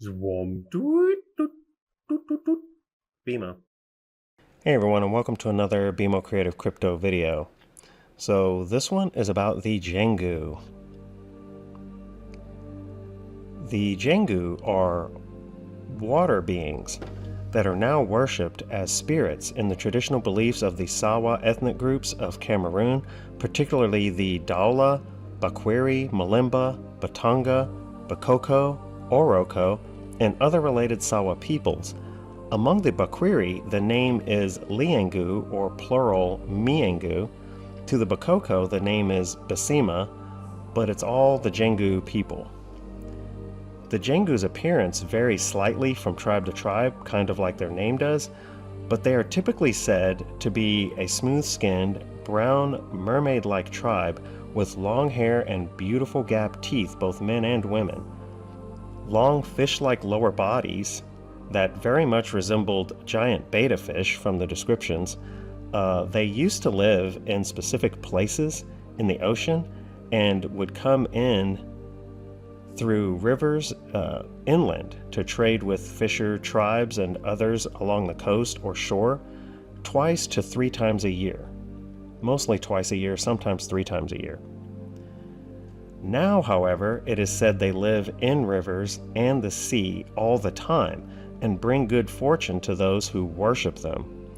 Zwom. Doot, doot, doot, doot, doot. BMO. Hey everyone, and welcome to another BMO Creative crypto video. So this one is about the Jengu. The Jengu are water beings that are now worshipped as spirits in the traditional beliefs of the Sawa ethnic groups of Cameroon, particularly the Daula, Bakweri, Malimba, Batanga, Bakoko, Oroko, and other related Sawa peoples. Among the Bakweri, the name is Liengu, or plural Miengu. To the Bakoko, the name is Basima, but it's all the Jengu people. The Jengu's appearance varies slightly from tribe to tribe, kind of like their name does, but they are typically said to be a smooth-skinned, brown, mermaid-like tribe with long hair and beautiful gap teeth, both men and women. Long fish-like lower bodies that very much resembled giant betta fish from the descriptions. They used to live in specific places in the ocean and would come in through rivers inland to trade with fisher tribes and others along the coast or shore twice to 3 times a year. Mostly twice a year, sometimes 3 times a year. Now, however, it is said they live in rivers and the sea all the time and bring good fortune to those who worship them.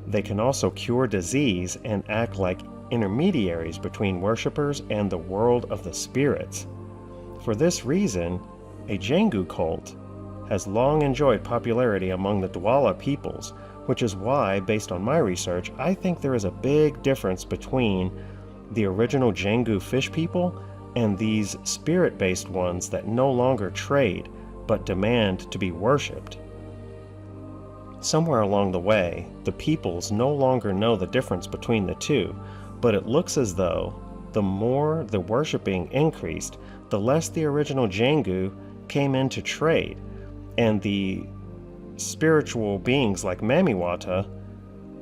They can also cure disease and act like intermediaries between worshippers and the world of the spirits. For this reason, a Jengu cult has long enjoyed popularity among the Douala peoples, which is why, based on my research, I think there is a big difference between the original Jengu fish people and these spirit-based ones that no longer trade but demand to be worshipped. Somewhere along the way, the peoples no longer know the difference between the two, but it looks as though the more the worshipping increased, the less the original Jengu came into trade, and the spiritual beings like Mamiwata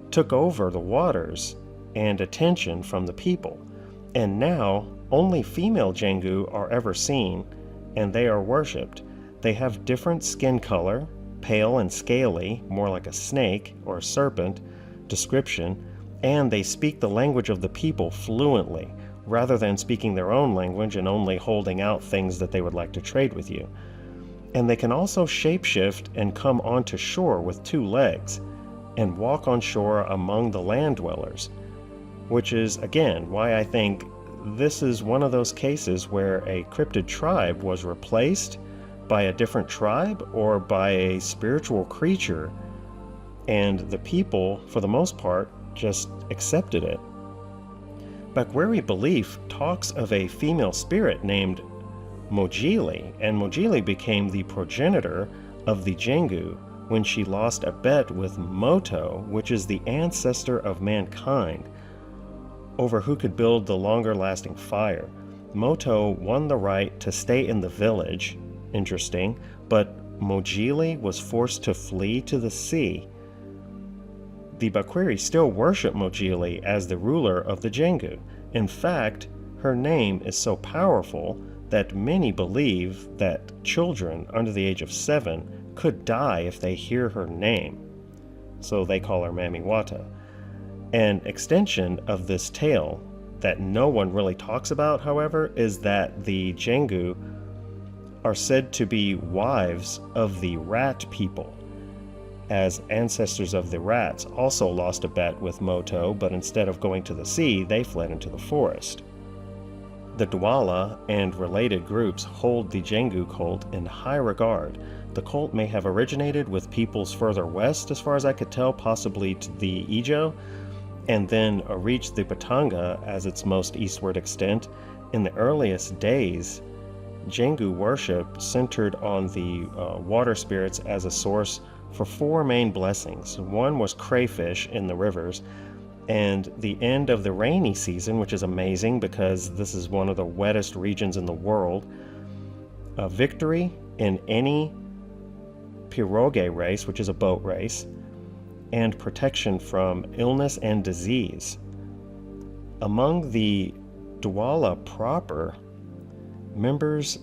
took over the waters and attention from the people. And now, only female Jengu are ever seen, and they are worshipped. They have different skin color, pale and scaly, more like a snake or a serpent, description, and they speak the language of the people fluently, rather than speaking their own language and only holding out things that they would like to trade with you. And they can also shapeshift and come onto shore with 2 legs, and walk on shore among the land dwellers, which is, again, why I think this is one of those cases where a cryptid tribe was replaced by a different tribe or by a spiritual creature, and the people, for the most part, just accepted it. Bakweri belief talks of a female spirit named Mojili, and Mojili became the progenitor of the Jengu when she lost a bet with Moto, which is the ancestor of mankind, over who could build the longer-lasting fire. Moto won the right to stay in the village, interesting, but Mojili was forced to flee to the sea. The Bakweri still worship Mojili as the ruler of the Jengu. In fact, her name is so powerful that many believe that children under the age of 7 could die if they hear her name. So they call her Mamiwata. An extension of this tale that no one really talks about, however, is that the Jengu are said to be wives of the rat people, as ancestors of the rats also lost a bet with Moto, but instead of going to the sea, they fled into the forest. The Douala and related groups hold the Jengu cult in high regard. The cult may have originated with peoples further west, as far as I could tell, possibly to the Ijo, and then reached the Batanga as its most eastward extent. In the earliest days, Jengu worship centered on the water spirits as a source for 4 main blessings. One was crayfish in the rivers, and the end of the rainy season, which is amazing because this is one of the wettest regions in the world, a victory in any pirogue race, which is a boat race, and protection from illness and disease. Among the Douala proper, members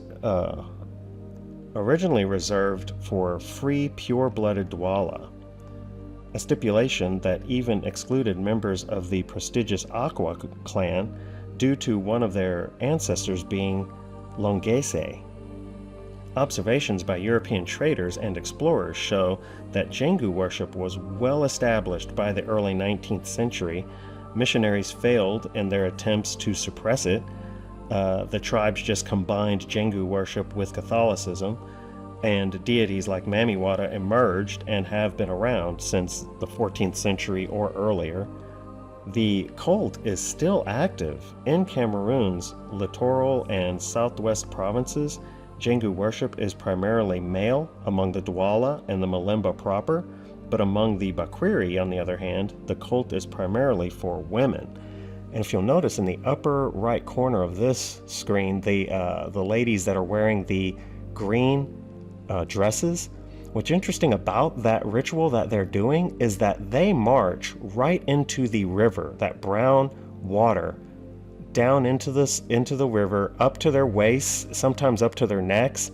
originally reserved for free pure-blooded Dwala, a stipulation that even excluded members of the prestigious Aqua clan due to one of their ancestors being Longese. Observations by European traders and explorers show that Jengu worship was well established by the early 19th century. Missionaries failed in their attempts to suppress it. The tribes just combined Jengu worship with Catholicism, and deities like Mamiwata emerged and have been around since the 14th century or earlier. The cult is still active in Cameroon's littoral and southwest provinces. Jengu worship is primarily male among the Dwala and the Malemba proper, but among the Bakwiri, on the other hand, the cult is primarily for women. And if you'll notice in the upper right corner of this screen, the ladies that are wearing the green dresses, what's interesting about that ritual that they're doing is that they march right into the river, that brown water, down into the river, up to their waists, sometimes up to their necks,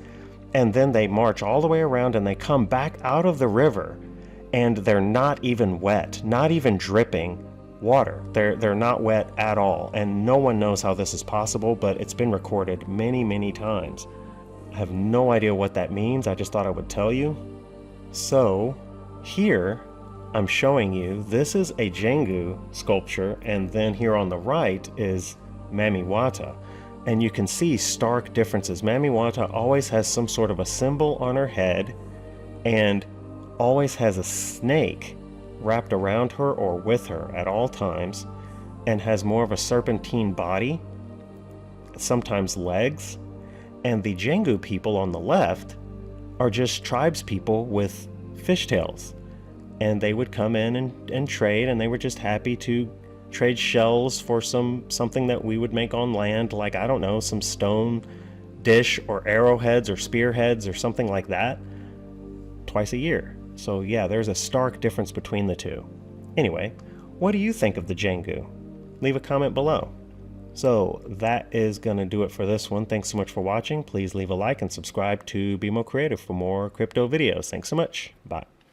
and then they march all the way around and they come back out of the river, and they're not even wet, not even dripping water. They're not wet at all, and no one knows how this is possible, but it's been recorded many times. I have no idea what that means. I just thought I would tell you. So here I'm showing you, this is a Jengu sculpture, and then here on the right is Mamiwata, and you can see stark differences. Mamiwata always has some sort of a symbol on her head and always has a snake wrapped around her or with her at all times, and has more of a serpentine body, sometimes legs. And the Jengu people on the left are just tribes people with fishtails, and they would come in and trade, and they were just happy to trade shells for something that we would make on land, like, I don't know, some stone dish or arrowheads or spearheads or something like that, twice a year. So yeah, there's a stark difference between the two. Anyway, what do you think of the Jengu? Leave a comment below. So that is going to do it for this one. Thanks so much for watching. Please leave a like and subscribe to BMO Creative for more crypto videos. Thanks so much. Bye.